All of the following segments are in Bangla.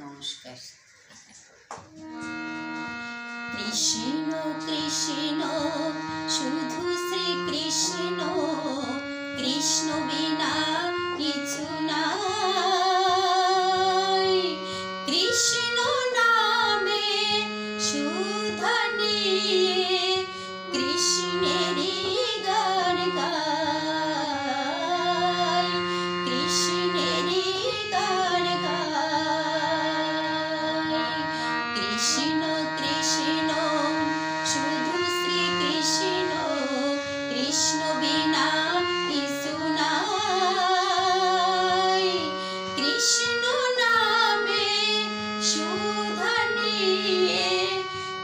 নমস্কার। কৃষ্ণ কৃষ্ণ শুধু শ্রীকৃষ্ণ, কৃষ্ণ বিনা কিছু নাই। কৃষ্ণ নামে সুধা নিয়ে কৃষ্ণেরই গান গাই, কৃষ্ণেরই গান গাই। কৃষ্ণ কৃষ্ণ শুধু শ্রীকৃষ্ণ, কৃষ্ণ বিনা কিছু নাই। কৃষ্ণ নামে সুধা নিয়ে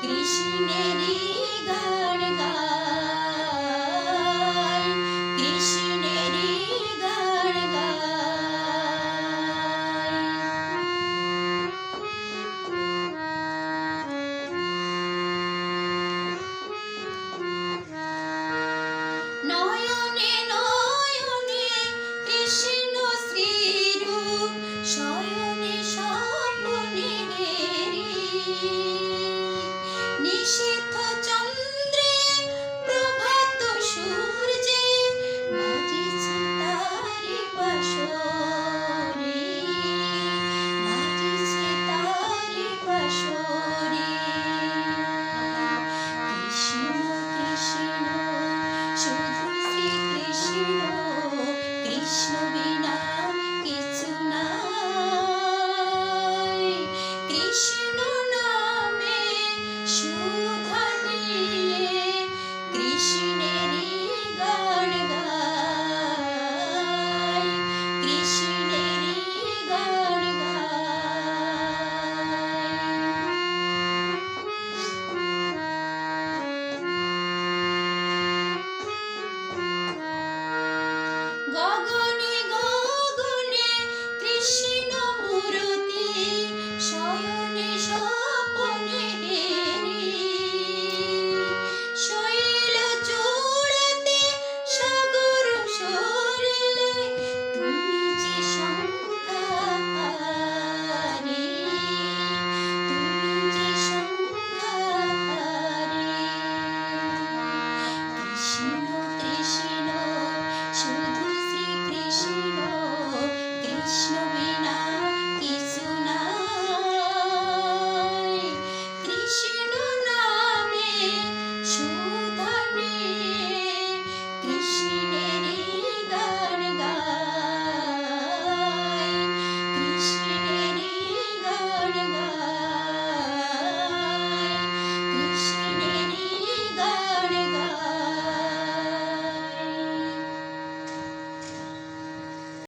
কৃষ্ণেরই গান গাই, কৃষ্ণেরই গান গাই। নয়নে নয়নে কৃষ্ণ শ্রীরূপ, শয়নে স্বপনে নিশীথ চন্দ্রে প্রভাত সূর্যে বাজিছে তারি বাঁশরি, বাজিছে তারি বাঁশরি। কৃষ্ণ কৃষ্ণ শুধু শ্রীকৃষ্ণ, কৃষ্ণ বিনা কিছু নাই। কৃষ্ণ